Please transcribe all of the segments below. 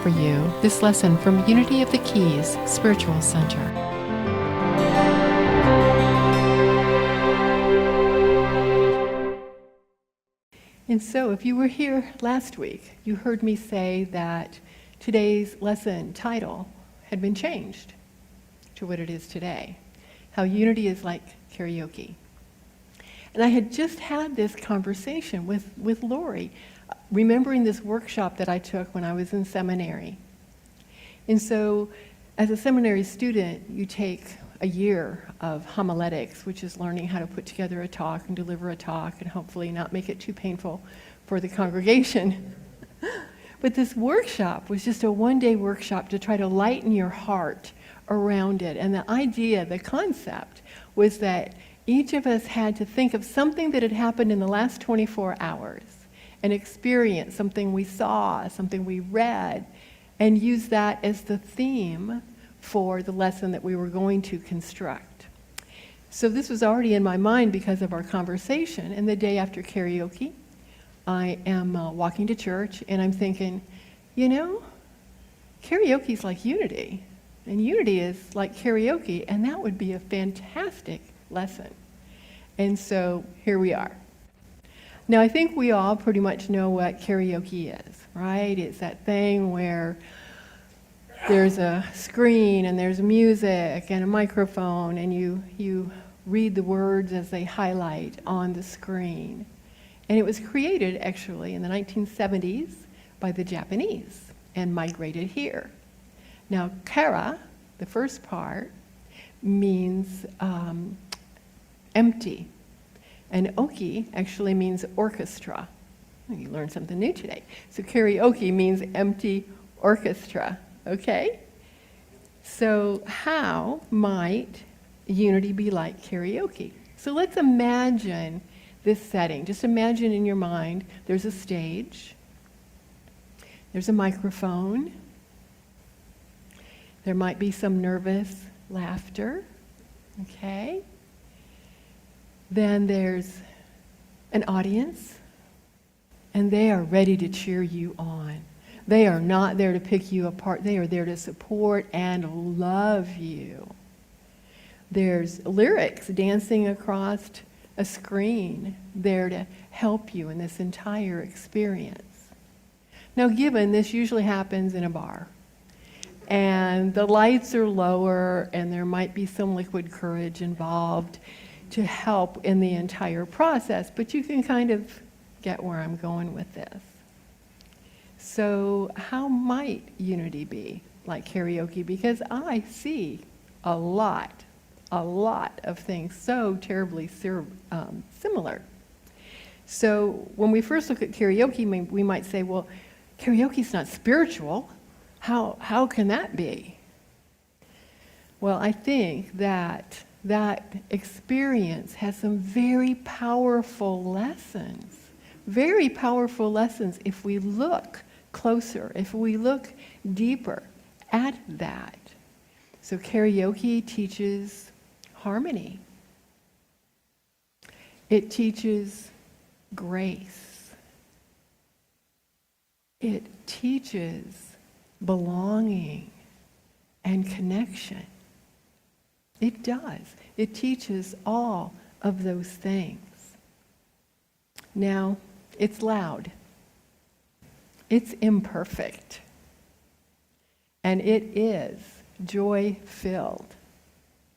for you this lesson from Unity of the Keys Spiritual Center. And so, if you were here last week, you heard me say that today's lesson title had been changed to what it is today. How unity is like karaoke. And I had just had this conversation with Lori, remembering this workshop that I took when I was in seminary. And so, as a seminary student, you take a year of homiletics, which is learning how to put together a talk and deliver a talk and hopefully not make it too painful for the congregation. But this workshop was just a one-day workshop to try to lighten your heart around it. And the idea, the concept, was that each of us had to think of something that had happened in the last 24 hours, an experience, something we saw, something we read, and use that as the theme for the lesson that we were going to construct. So this was already in my mind because of our conversation, and the day after karaoke, I am walking to church, and I'm thinking, karaoke is like unity, and unity is like karaoke, and that would be a fantastic lesson. And so here we are. Now, I think we all pretty much know what karaoke is, right? It's that thing where there's a screen and there's music and a microphone, and you read the words as they highlight on the screen. And it was created actually in the 1970s by the Japanese and migrated here. Now, kara, the first part, means empty. And oki actually means orchestra. You learned something new today. So karaoke means empty orchestra, okay? So how might unity be like karaoke? So let's imagine this setting. Just imagine in your mind there's a stage, there's a microphone, there might be some nervous laughter, okay? Then there's an audience, and they are ready to cheer you on. They are not there to pick you apart. They are there to support and love you. There's lyrics dancing across a screen there to help you in this entire experience. Now, given this usually happens in a bar, and the lights are lower, and there might be some liquid courage involved to help in the entire process, but you can kind of get where I'm going with this. So how might unity be like karaoke? Because I see a lot of things so terribly similar. So when we first look at karaoke, we might say, well, karaoke's not spiritual. How can that be? Well, I think that experience has some very powerful lessons if we look closer, if we look deeper at that. So karaoke teaches harmony. It teaches grace. It teaches belonging and connection. It does. It teaches all of those things. Now, it's loud. It's imperfect. And it is joy-filled.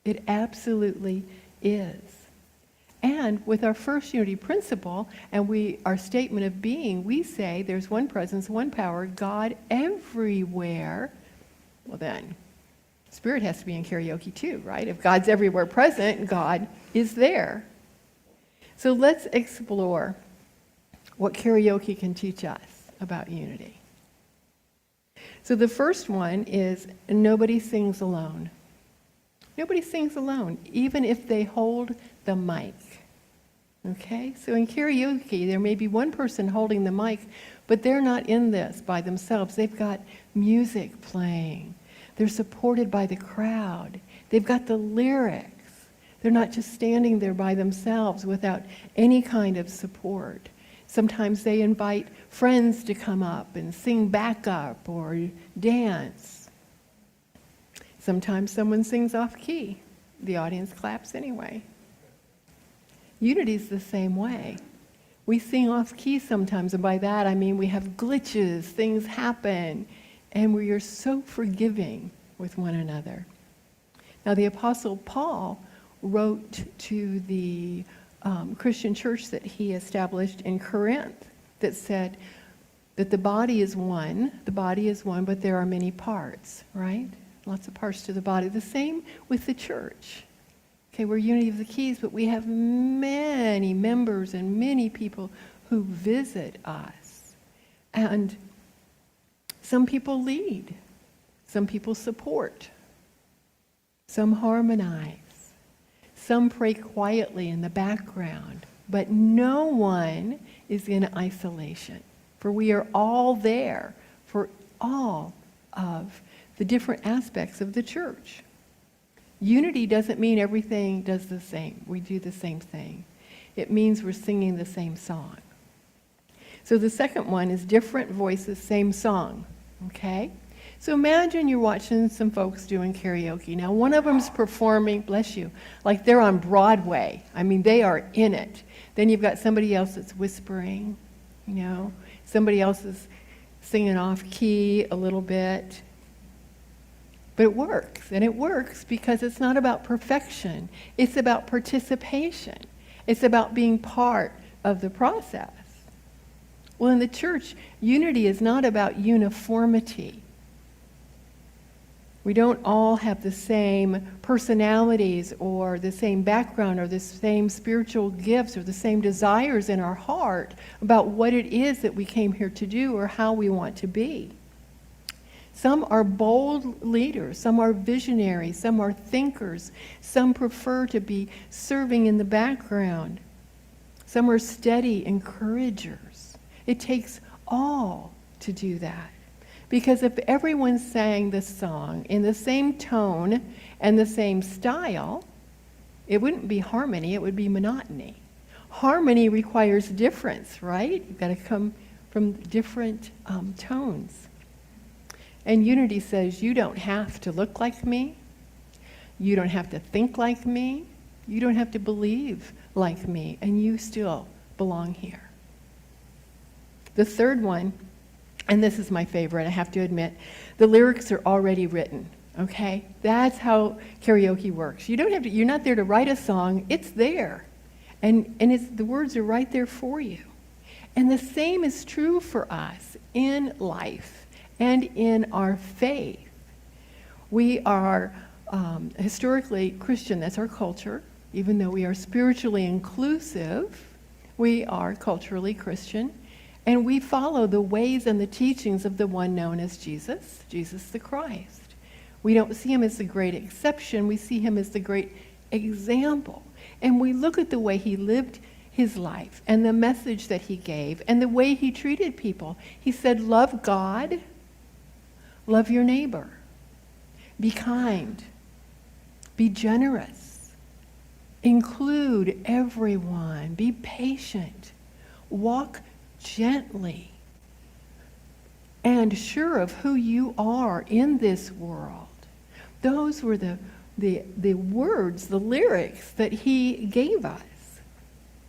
It absolutely is. And with our first unity principle and our statement of being, we say there's one presence, one power, God everywhere. Well then, Spirit has to be in karaoke too, right? If God's everywhere present, God is there. So let's explore what karaoke can teach us about unity. So the first one is nobody sings alone. Nobody sings alone, even if they hold the mic. Okay? So in karaoke, there may be one person holding the mic, but they're not in this by themselves. They've got music playing. They're supported by the crowd. They've got the lyrics. They're not just standing there by themselves without any kind of support. Sometimes they invite friends to come up and sing backup or dance. Sometimes someone sings off key. The audience claps anyway. Unity is the same way. We sing off key sometimes, and by that I mean we have glitches, things happen, and we are so forgiving with one another. Now the Apostle Paul wrote to the Christian church that he established in Corinth that said that the body is one, but there are many parts, right? Lots of parts to the body. The same with the church. Okay, we're unity of the keys, but we have many members and many people who visit us. And some people lead. Some people support. Some harmonize. Some pray quietly in the background. But no one is in isolation. For we are all there for all of the different aspects of the church. Unity doesn't mean everything does the same. We do the same thing. It means we're singing the same song. So the second one is different voices, same song. Okay? So imagine you're watching some folks doing karaoke. Now one of them's performing, bless you, like they're on Broadway. I mean, they are in it. Then you've got somebody else that's whispering, Somebody else is singing off key a little bit. But it works, and it works because it's not about perfection. It's about participation. It's about being part of the process. Well, in the church, unity is not about uniformity. We don't all have the same personalities or the same background or the same spiritual gifts or the same desires in our heart about what it is that we came here to do or how we want to be. Some are bold leaders, some are visionaries, some are thinkers, some prefer to be serving in the background. Some are steady encouragers. It takes all to do that. Because if everyone sang the song in the same tone and the same style, it wouldn't be harmony, it would be monotony. Harmony requires difference, right? You've got to come from different tones. And unity says, you don't have to look like me. You don't have to think like me. You don't have to believe like me. And you still belong here. The third one, and this is my favorite, I have to admit, the lyrics are already written, okay? That's how karaoke works. You don't have to, you're not there to write a song, it's there. And the words are right there for you. And the same is true for us in life and in our faith. We are historically Christian, that's our culture. Even though we are spiritually inclusive, we are culturally Christian. And we follow the ways and the teachings of the one known as Jesus, Jesus the Christ. We don't see him as the great exception, we see him as the great example. And we look at the way he lived his life and the message that he gave and the way he treated people. He said, love God, love your neighbor, be kind, be generous, include everyone, be patient, walk gently, and sure of who you are in this world. Those were the words, the lyrics that he gave us.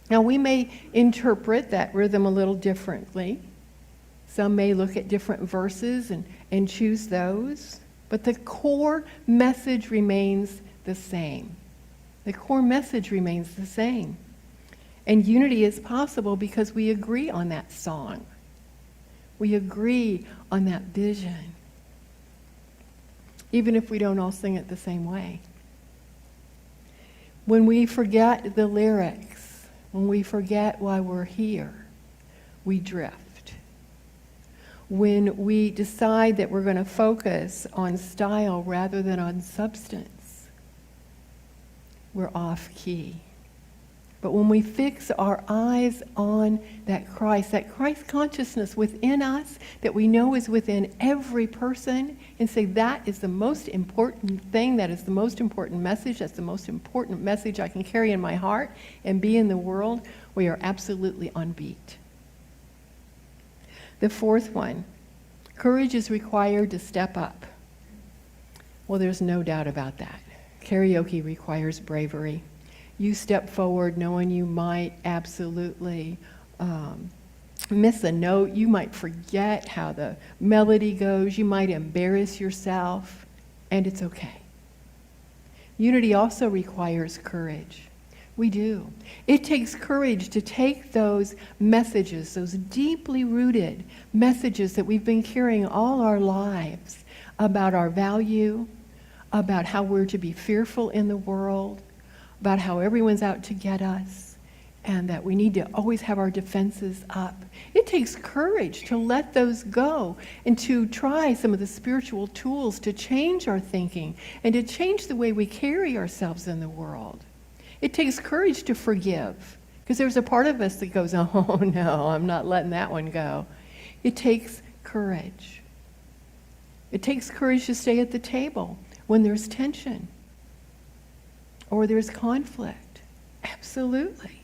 Now we may interpret that rhythm a little differently. Some may look at different verses and choose those, but the core message remains the same. The core message remains the same. And unity is possible because we agree on that song. We agree on that vision. Even if we don't all sing it the same way. When we forget the lyrics, when we forget why we're here, we drift. When we decide that we're going to focus on style rather than on substance, we're off key. But when we fix our eyes on that Christ consciousness within us that we know is within every person, and say that is the most important thing, that is the most important message, that's the most important message I can carry in my heart and be in the world, we are absolutely on beat. The fourth one, courage is required to step up. Well, there's no doubt about that. Karaoke requires bravery. You step forward knowing you might absolutely miss a note. You might forget how the melody goes. You might embarrass yourself, and it's okay. Unity also requires courage. We do. It takes courage to take those messages, those deeply rooted messages that we've been carrying all our lives about our value, about how we're to be fearful in the world, about how everyone's out to get us, and that we need to always have our defenses up. It takes courage to let those go and to try some of the spiritual tools to change our thinking and to change the way we carry ourselves in the world. It takes courage to forgive, because there's a part of us that goes, oh no, I'm not letting that one go. It takes courage. It takes courage to stay at the table when there's tension or there's conflict. Absolutely.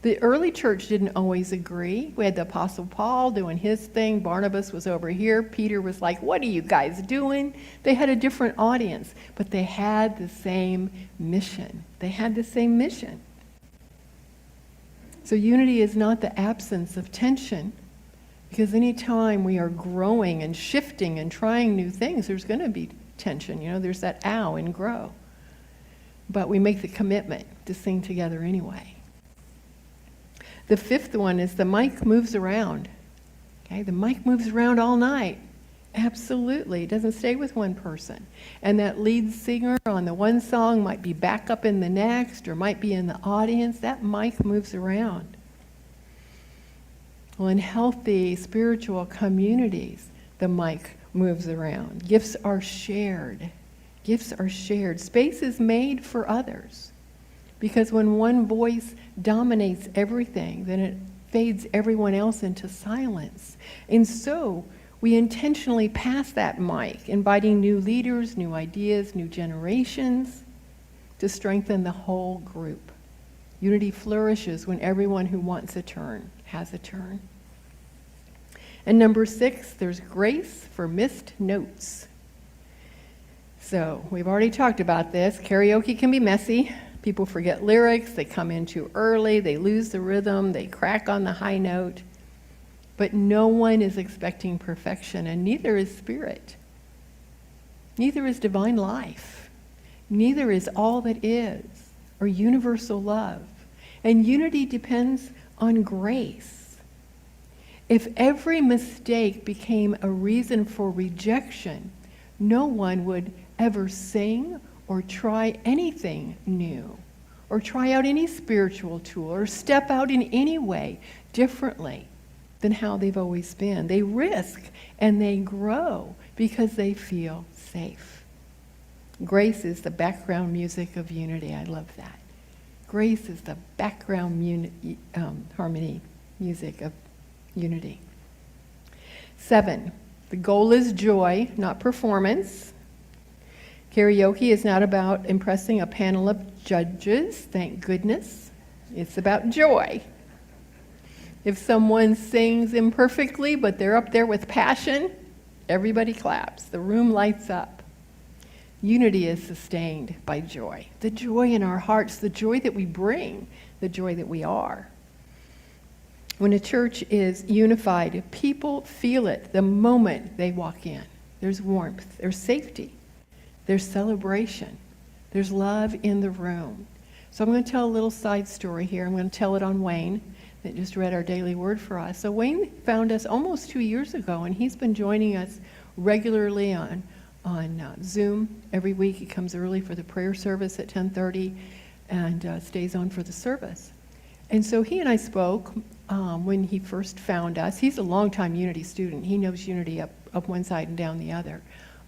The early church didn't always agree. We had the Apostle Paul doing his thing. Barnabas was over here. Peter was like, what are you guys doing? They had a different audience, but they had the same mission. They had the same mission. So unity is not the absence of tension, because anytime we are growing and shifting and trying new things, there's going to be tension. You know, there's that ow in grow. But we make the commitment to sing together anyway. The fifth one is the mic moves around. Okay, the mic moves around all night. Absolutely. It doesn't stay with one person. And that lead singer on the one song might be back up in the next or might be in the audience. That mic moves around. Well, in healthy spiritual communities, the mic moves around. Gifts are shared. Gifts are shared. Space is made for others. Because when one voice dominates everything, then it fades everyone else into silence. And so we intentionally pass that mic, inviting new leaders, new ideas, new generations to strengthen the whole group. Unity flourishes when everyone who wants a turn has a turn. And number 6, there's grace for missed notes. So we've already talked about this. Karaoke can be messy. People forget lyrics, they come in too early, they lose the rhythm, they crack on the high note. But no one is expecting perfection, and neither is spirit. Neither is divine life. Neither is all that is, or universal love. And unity depends on grace. If every mistake became a reason for rejection, no one would ever sing or try anything new, or try out any spiritual tool, or step out in any way differently than how they've always been. They risk and they grow because they feel safe. Grace is the background music of unity. I love that. Grace is the background harmony music of unity. 7, the goal is joy, not performance. Karaoke is not about impressing a panel of judges, thank goodness. It's about joy. If someone sings imperfectly, but they're up there with passion, everybody claps. The room lights up. Unity is sustained by joy. The joy in our hearts, the joy that we bring, the joy that we are. When a church is unified, people feel it the moment they walk in. There's warmth, there's safety. There's celebration. There's love in the room. So I'm going to tell a little side story here. I'm going to tell it on Wayne that just read our daily word for us. So Wayne found us almost 2 years ago, and he's been joining us regularly on Zoom every week. He comes early for the prayer service at 10:30 and stays on for the service. And so he and I spoke when he first found us. He's a longtime Unity student. He knows Unity up one side and down the other.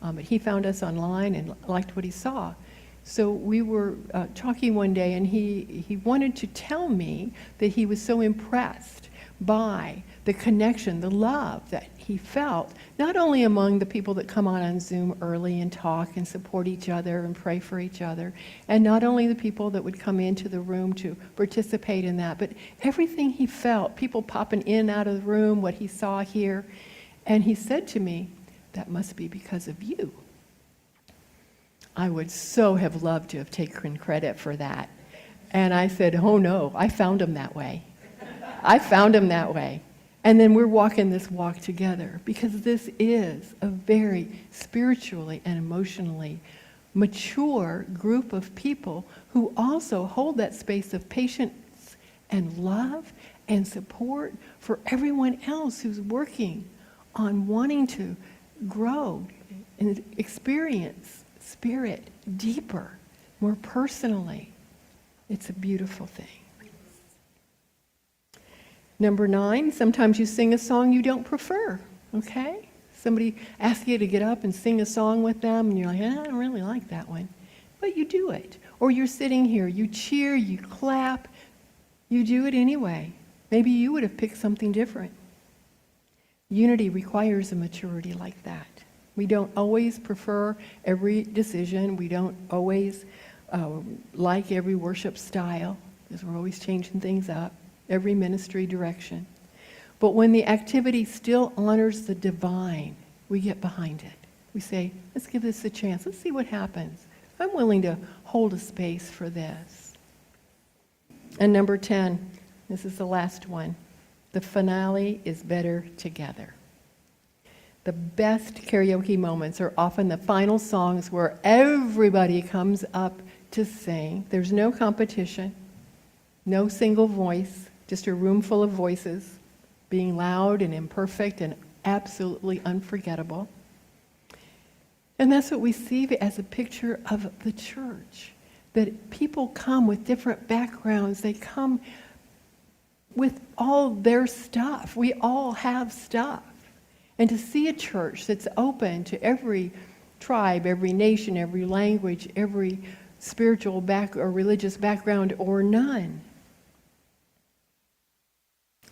But he found us online and liked what he saw. So we were talking one day, and he wanted to tell me that he was so impressed by the connection, the love that he felt, not only among the people that come on Zoom early and talk and support each other and pray for each other, and not only the people that would come into the room to participate in that, but everything he felt, people popping in and out of the room, what he saw here. And he said to me, that must be because of you. I would so have loved to have taken credit for that. And I said, oh no, I found him that way. I found him that way. And then we're walking this walk together because this is a very spiritually and emotionally mature group of people who also hold that space of patience and love and support for everyone else who's working on wanting to grow and experience spirit deeper, more personally. It's a beautiful thing. Number 9, sometimes you sing a song you don't prefer, okay? Somebody asks you to get up and sing a song with them, and you're like, I don't really like that one. But you do it. Or you're sitting here, you cheer, you clap, you do it anyway. Maybe you would have picked something different. Unity requires a maturity like that. We don't always prefer every decision. We don't always like every worship style, because we're always changing things up, every ministry direction. But when the activity still honors the divine, we get behind it. We say, let's give this a chance. Let's see what happens. I'm willing to hold a space for this. And number 10, this is the last one. The finale is better together. The best karaoke moments are often the final songs where everybody comes up to sing. There's no competition, no single voice, just a room full of voices being loud and imperfect and absolutely unforgettable. And that's what we see as a picture of the church, that people come with different backgrounds. They come with all their stuff. We all have stuff. And to see a church that's open to every tribe, every nation, every language, every spiritual or religious background or none,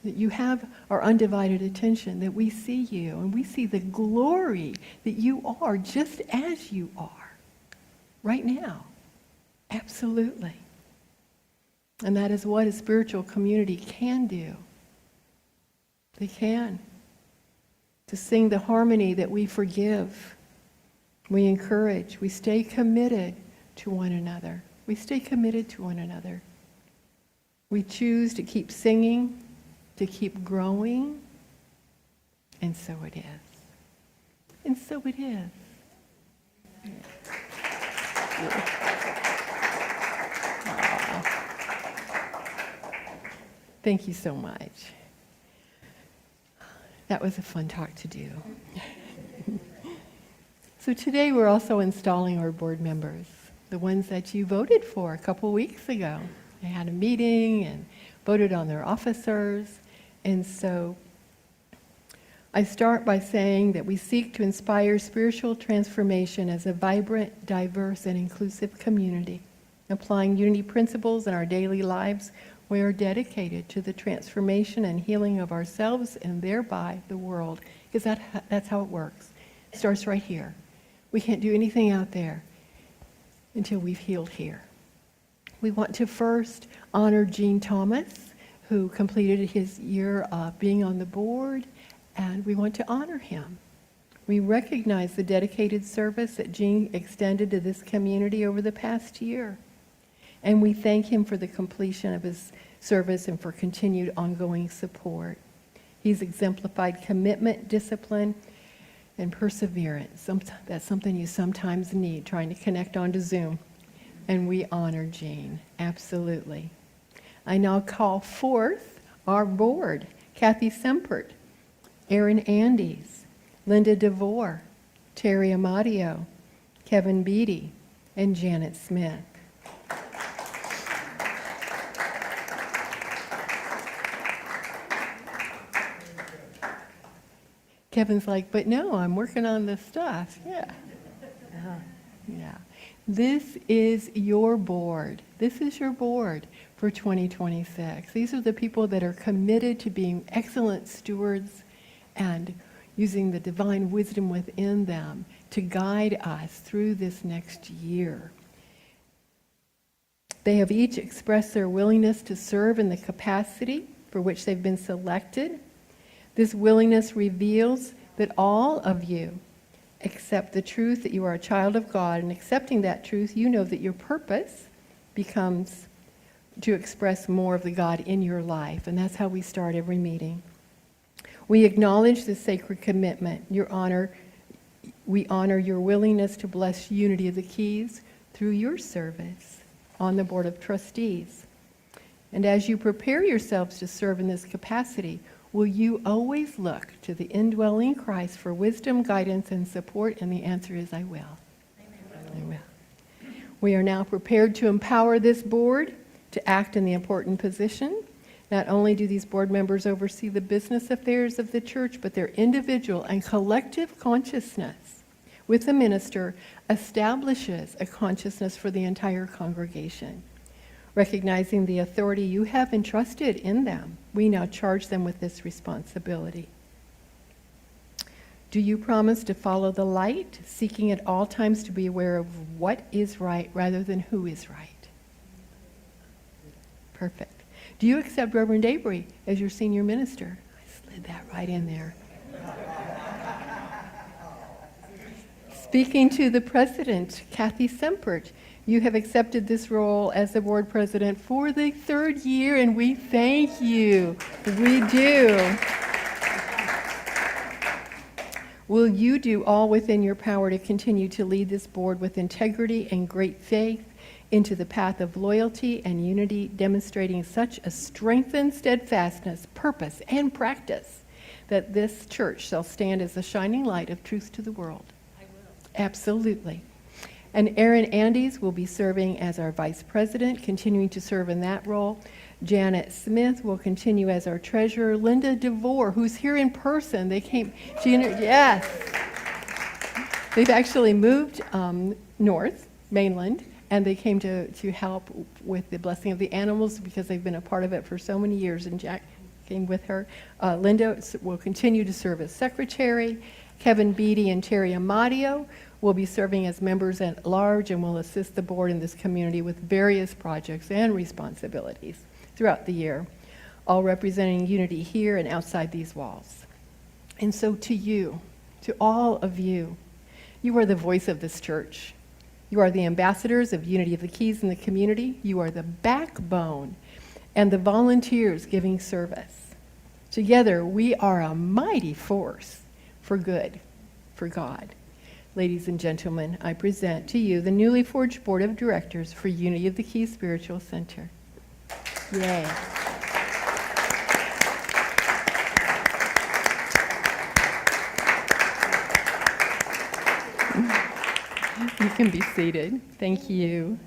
that you have our undivided attention, that we see you and we see the glory that you are just as you are right now. Absolutely. And that is what a spiritual community can do. They can. To sing the harmony that we forgive, we encourage, we stay committed to one another. We stay committed to one another. We choose to keep singing, to keep growing, and so it is. And so it is. Thank you so much. That was a fun talk to do. So today we're also installing our board members, the ones that you voted for a couple weeks ago. They had a meeting and voted on their officers. And so I start by saying that we seek to inspire spiritual transformation as a vibrant, diverse, and inclusive community. Applying unity principles in our daily lives, we are dedicated to the transformation and healing of ourselves and thereby the world, because that's how it works. It starts right here. We can't do anything out there until we've healed here. We want to first honor Gene Thomas, who completed his year of being on the board, and we want to honor him. We recognize the dedicated service that Gene extended to this community over the past year. And we thank him for the completion of his service and for continued ongoing support. He's exemplified commitment, discipline, and perseverance. That's something you sometimes need, trying to connect onto Zoom. And we honor Gene, absolutely. I now call forth our board: Kathy Sempert, Aaron Andes, Linda DeVore, Terry Amadio, Kevin Beatty, and Janet Smith. Kevin's like, but no, I'm working on this stuff. Yeah. Yeah. This is your board. This is your board. for 2026. These are the people that are committed to being excellent stewards and using the divine wisdom within them to guide us through this next year. They have each expressed their willingness to serve in the capacity for which they've been selected. This willingness reveals that all of you accept the truth that you are a child of God, and accepting that truth, you know that your purpose becomes to express more of the God in your life, and that's how we start every meeting. We acknowledge the sacred commitment, we honor your willingness to bless Unity of the Keys through your service on the Board of Trustees. And as you prepare yourselves to serve in this capacity, will you always look to the indwelling Christ for wisdom, guidance, and support? And the answer is, I will. Amen. I will. We are now prepared to empower this board to act in the important position. Not only do these board members oversee the business affairs of the church, but their individual and collective consciousness with the minister establishes a consciousness for the entire congregation. Recognizing the authority you have entrusted in them, we now charge them with this responsibility. Do you promise to follow the light, seeking at all times to be aware of what is right rather than who is right? Perfect. Do you accept Reverend Daybree as your senior minister? I slid that right in there. Speaking to the president, Kathy Sempert, you have accepted this role as the board president for the third year, and we thank you. We do. Will you do all within your power to continue to lead this board with integrity and great faith into the path of loyalty and unity, demonstrating such a strengthened steadfastness, purpose, and practice that this church shall stand as a shining light of truth to the world? I will. Absolutely. And Aaron Andes will be serving as our vice president, continuing to serve in that role. Janet Smith will continue as our treasurer. Linda DeVore, who's here in person, yes. They've actually moved north, mainland, and they came to help with the blessing of the animals because they've been a part of it for so many years, and Jack came with her. Linda will continue to serve as secretary. Kevin Beatty and Terry Amadio will be serving as members at large and will assist the board in this community with various projects and responsibilities throughout the year, all representing unity here and outside these walls. And so to you, to all of you, you are the voice of this church. You are the ambassadors of Unity of the Keys in the community. You are the backbone and the volunteers giving service. Together, we are a mighty force for good, for God. Ladies and gentlemen, I present to you the newly forged Board of Directors for Unity of the Keys Spiritual Center. Yay. You can be seated. Thank you.